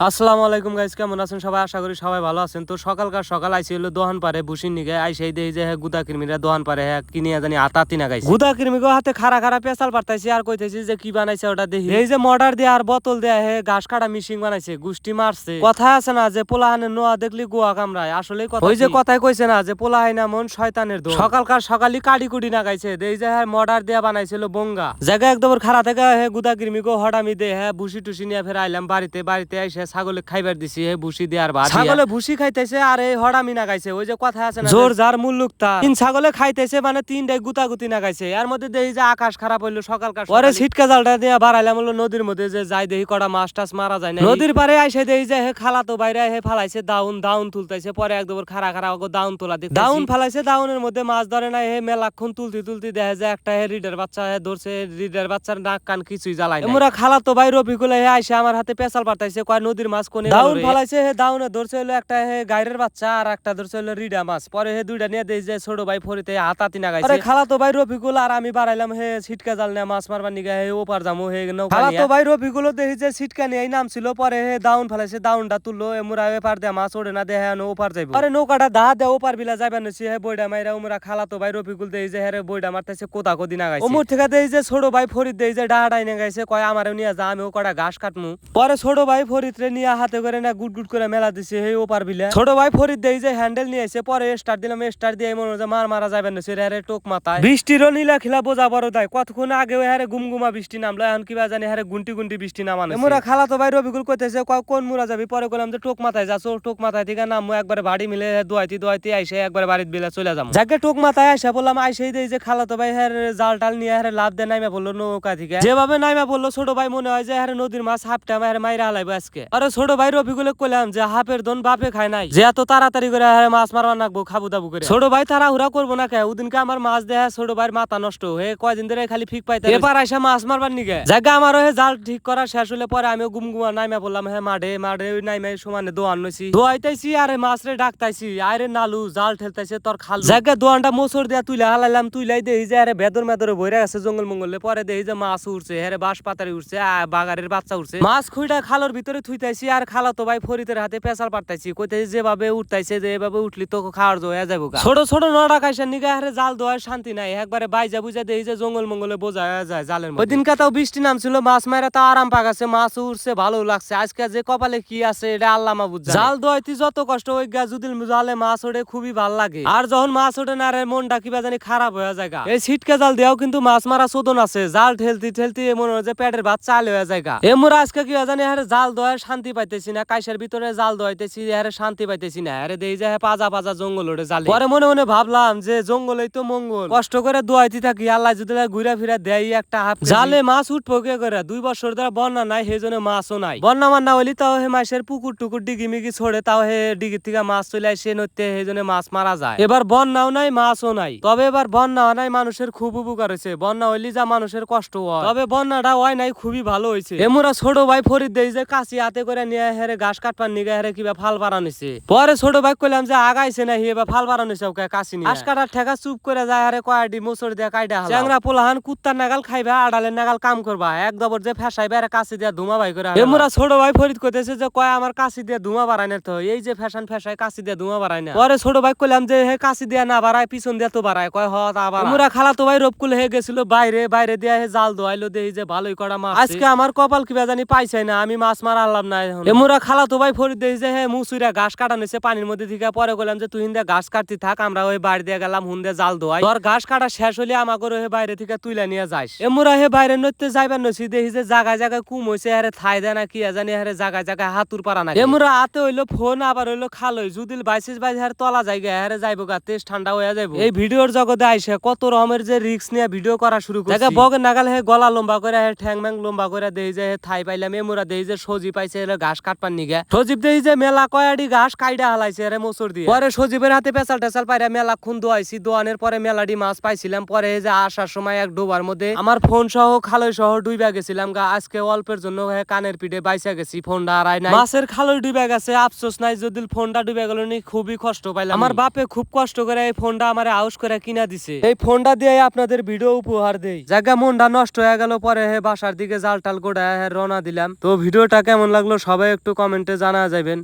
আসসালামু আলাইকুম গাইস, কেমন আছেন সবাই? আশা করি সবাই ভালো আছেন। তো সকালকার সকাল আইসি হলো দোহান পারে বুসির নিগে আইসাই দেই যে গুদা কিরমিরা দোহান পারে কিনিয়া জানি আতাতি না গাইছে। গুদা কিরমিগো হাতে খাড়া খাড়া পেছাল পারতাইছি আর কইতেছি যে কি বানাইছে ওটা দেখি। এই যে মর্টার দিয়ে আর বোতল দেয়া ঘাস কাটা মিশিং বানাইছে, গুষ্টি মারছে। কথা আছে না যে পোলাহানের নোয়া দেখলি গোয়া কামড়ায়, আসলে কথা ওই যে কথাই কইছে না যে পোলাহাই না মন শয়তানের দোষ। সকালকার সকালই কাড়ি কুড়ি না গাইছে, এই যে মর্টার দিয়া বানাইছিল বঙ্গা জায়গা একদম খাড়া থেকে গুদা কিরমিগো হঠামি দে বুসি টুসি নিয়ে ফের আইলাম বাড়িতে। বাড়িতে আইসে ছাগলে খাইবার দিছি ভুসি দেওয়ার ভাত। ছাগলে ভুসি খাইতেছে আর এই হড়ামি না গাইছে। ওই যে কথা আছে না জোর যার মুল্লুক তার। তিন ছাগলে খাইতেছে মানে তিনটাই গুতাগুতি না গাইছে। এর মধ্যে দেখি যে আকাশ খারাপ হইলো সকালকার। পরে ছিটকা জালটা দিয়ে বাড়াইলাম হলো নদীর মধ্যে, যে যাই দেখি কটা মাছ টাছ মারা যায় না। নদীর পারে আইসে দেখি যে খালা তো বাইরে ফালাইছে দাউন দাউন তুলতেছে। পরে একদম খাড়া খাড়া দাউন তোলা দেখি দাউন ফালাইছে। দাউনের মধ্যে মাছ ধরে না মেলাক্ষণ তুলতে তুলতে দেখা যায় একটা রিডার বাচ্চা ধরছে। রিডার বাচ্চার নাক কান কিছুই জ্বালাই না। মোরা খালা তো ভাই রফিকুল আইসে আমার হাতে পেশাল পাঠাইছে, কয় নদীর মাছ কোনে দাউন ফালাইছে। দাউনে ধরছে হলো একটা গাইরের বাচ্চা আর একটা ধরছে হলো রিডা মাছ। পরে দুইটা নিয়ে দেই যে ছোট ভাই ফরিতে হাতাতি না গাইছে। খালা তো ভাই রফিকুল আর আমি বাড়াইলাম ছিটকা জাল নিয়ে মাছ মারবার নিগা ওপার যামু খালা তো ভাই রফিকুল দেখি যে ছিটকা নিয়ে নাম ছিল। পরে দাউন ফালাইছে, দাউনটা তুললো এমুরা এপার দেয়া মাছ ওড়ে না দেহে ওপার যাইব। পরে নৌকাটা দা দেয়া ওপার বিলা যাইবার নছি বইডা মাইরা উমরা খালা তো ভাই রফিকুল দেই যে বইডা মারতেছে কোদা কদি না গাইছে। ওমুর থেকে দেই যে ছোট ভাই ফরিদ দেই যে ডাহাডাই না গাইছে, কয় আমারও নিয়ে যা আমিও কটা ঘাস কাটমু। পরে ছোট ভাই ফরিদ রে নিয়ে হাতে করে না গুট গুট করে মেলা দিছে ওপার বিলে। ছোট ভাই ফরিদ দেই যে হ্যান্ডেল নিয়ে এসে পরে স্টার্ট দিলাম। স্টার্ট দিয়ে মনে হচ্ছে মারা যাবে না সেরে টোক মাথায়। বৃষ্টিরও নীলা খিলা বোঝা বড় দেয়। কতক্ষণ আগে গুমগুমা বৃষ্টি নামলো, এখন কিবা জানি গুন্টি গুন্টি বৃষ্টি নামানো। মোরা খালা তো ভাই রবিকুল কইতেছে কোন মুরা যাবি? পরে কইলাম যে টোক মাথায় যাচ্ছ। টোক মাথায় থেকে নামবো একবারে বাড়ি মিলে দোয়াইতে আইসে একবারে বাড়ির বিলে চলে যাবো। যাকে টোক মাথায় আইসা বললাম আইসেই দেই যে খালা তো ভাই জাল টাল নিয়ে লাভ দিয়ে নাইমা বললো নৌকা থেকে। যেভাবে নাইমা বললো ছোট ভাই মনে হয় যে নদীর মাছ হাফটা মাইরা হালাইবো আজকে। আরে ছোট ভাই রবিকুলে কইলাম যে হাফের দন বাপে খায় নাই, যে এত তাড়াতাড়ি করে মাছ মারবা নাকবো খাবু দাবু করে। ছোট ভাই তাড়াহুড়া করবো না কে? ওদিনকে আমার মাছ দেয়া ছোট ভাইয়ের মাথা নষ্ট হয়ে কয়দিন ধরে খালি ফিক পাইতে এবার আইসা মাছ মারবার নিগে। জায়গা আমার জাল ঠিক করা শেষ হলে পরে আমি গুমগুমা নাইমা বললাম মাঠে নাইমা সমানে দোয়ান নইছি, দোয়াইতেছি আরে মাছ রে ডাকতাইছি আরে নালু জাল ঠেলতাইছে তোর খাল। জায়গা দোয়ানটা মোচর দিয়া তুইলা হালাইলাম। তুইলাই দেই যে আরে ভেদর মেদরে বইরা গেছে জঙ্গল মঙ্গলে। পরে দেই যে মাছ উঠছে বাঁশ পাতারি উঠছে বাগারের বাচ্চা উঠছে। মাছ খুইটা খালের ভিতরে থুইতাইছি আর খালা তো ভাই ফরিদের হাতে পেশাল পাঠাইছি। কইতাইছি যেভাবে উঠতাইছে যে এভাবে উঠলি তো খাওয়ার জয়া যাবো। ছোট ছোট নড়া কাইসা নিগা জাল দোয়ার শান্তি নাই। একবারে বাইজা বুঝা দেই যে জঙ্গল মঙ্গলে বোঝা যায় জালের মধ্যে। ওই দিনকা তাও বৃষ্টি নামছিল, মাছ মারা তাও আরাম পাকাছে, মাছ উঠছে ভালো লাগছে। আজকে যে কপালে কি আছে এটা আল্লাহ মাবুদ জানে। জাল দোয়াইতে যত কষ্ট ওই যদি জালে মাছ ওঠে খুবই ভাল লাগে। আর যখন মাছ ওঠে না রে মনটা কিবা জানি খারাপ হয়ে যায়। এই ছিটকা জাল দিয়াও কিন্তু মাছ মারা চোদন আছে। জাল ঠেলতে ঠেলতে মনে হয় যে পেটের ভাত চাল হয়ে যায়। এমরা আজকে কি জানি জাল দোয়ার শান্তি পাইতেছি না। কাইসার ভিতরে জাল দোয়াইতেছি শান্তি পাইতেছি না। আরে দেই যে পাজা পাজা জঙ্গল ওঠে জালে। পরে মনে মনে ভাবলাম যে জঙ্গলেই তো মঙ্গল, কষ্ট করে দোয়াইতে থাকি আল্লাহ যদি ঘুরা ফিরা দেয় একটা হাফ জালে মাছ উঠবো কে করে। 2 বছর ধরে বন্যা নাই, সেই জন্য মাছও নাই। বন্যা মান্না হইলি তাও মাছের পুকুর টুকুর ডিগি মিগি ছড়ে, তাও ডিগির থেকে মাছ চলে আসে নদীতে, সেই জন্য মাছ মারা যায়। এবার বন্যাও নাই মাছও নাই। তবে এবার বন্যা নাই মানুষের খুব উপকার হয়েছে। বন্যা হইলি যা মানুষের কষ্ট হয়, তবে বন্যাটা হয় নাই খুবই ভালো হয়েছে। এমরা ছোট ভাই ফরিদ দেই যে কাশি হাতে করে নিয়ে ঘাস কাটপার নিগে কিবা ফাল বাড়ানিছে। পরে ছোট ভাই কইলাম যে আগাইছে না এবার ফাল বাড়ানিছে কাশি নিয়ে। ঘাস কাটার ঠেকা চুপ করে যায় কয়ডি মোচড় দিয়া কাইডা হালা। চ্যাংরা পোলাহান কুত্তার নাগাল খাইবা আড়ালের নাগাল কাম করবা, এক দবর যে ফেসাইবা কাশি দিয়া ধুমা ভাই করে। এমরা ছোট ভাই ফরিদ কইতেছে যে কয় আমার কাশি দিয়া ধুমা বাড়াই না, তো এই যে ফ্যাশন ফেসায় কাশি দিয়া ধুমা বাড়াই না। পরে ছোট ভাই কইলাম যে কাশি দিয়া না বাড়ায় পিছন দিয়া তো বাড়ায়, কয় আবার। এমরা খালা তো ভাই রবকুল হয়ে গেছিল বাইরে দিয়া জাল দোয়াইলো দেই যে ভালোই কড়া মাছ। আজকে আমার কপাল কিবা জানি পাইছাই না, আমি মাছ মারা আনলাম না। এমরা খালা তো ভাই ফরিদ দেই যে মুসুরা ঘাস কাটা নিছে পানির মধ্যে থেকে। পরে কইলাম যে তুই হিন্দা ঘাস কাটতে থাক, আমরা ওই বাড়ি দিয়ে গেলাম হুন্দে জাল দোয়াই। তোর ঘাস কাটা শেষ হলে আমাকে বাইরে থেকে তুইলা নিয়ে যাইস। এমরা বাইরে নইতে যাইবার নছি দেখি যে জায়গায় জায়গায় কুম হইছে থাই দেয় না কি জানি জায়গায় জায়গায় হাতুর পারা না। এমরা হাতে হইলো ফোন আবার হইলো খালই যদি বাইসিস বাইস তলা জায়গা যাইবো গা, তেজ ঠান্ডা হয়ে যাইবো। এই ভিডিওর জগতে আইসে কত রকমের যে রিস্ক নিয়ে ভিডিও করা শুরু করছে। বগের নাগাল গলা লম্বা করে ঠ্যাং ম্যাং লম্বা করে দেই যে থাই পাইলাম। এমরা দেই যে সজীব পাইছে ঘাস কাটপার নিগে। সজীব দেই যে মেলা কয়াডি ঘাস কাইডা হালাইছে মোচর দিয়ে। পরে সজীবের হাতে পেঁচাল টেচাল পাইরা মেলা খুন দোয়াইছি। দোয়ানের পরে মেলাডি মাছ পাইছিলাম। পরে যে আসার সময় এক ডোবার মধ্যে আমার ফোন সহ খালই সহ ডুইবা গেছিলাম গা। আজকে অল্পের জন্য কানের পিঠে বাইসা গেছি, ফোনটা আড়াই নাই। মাছের খালই ডুইবা গেছে, আফসোস নাই। যদি ফোনটা ডুবে গেল নি খুবই কষ্ট পাইলাম। আমার বাপে খুব কষ্ট করে এই ফোনটা আমার আউস করে কিনা দিছে। এই ফোনটা দিয়ে আপনাদের ভিডিও উপহার দেই। জায়গা মনটা নষ্ট হয়ে গেল। পরে বাসার দিকে জাল টাল গোড়া রওনা দিলাম। তো ভিডিওটা কেমন লাগলো লাগলো সবাই একটু কমেন্টে জানা যাবেন।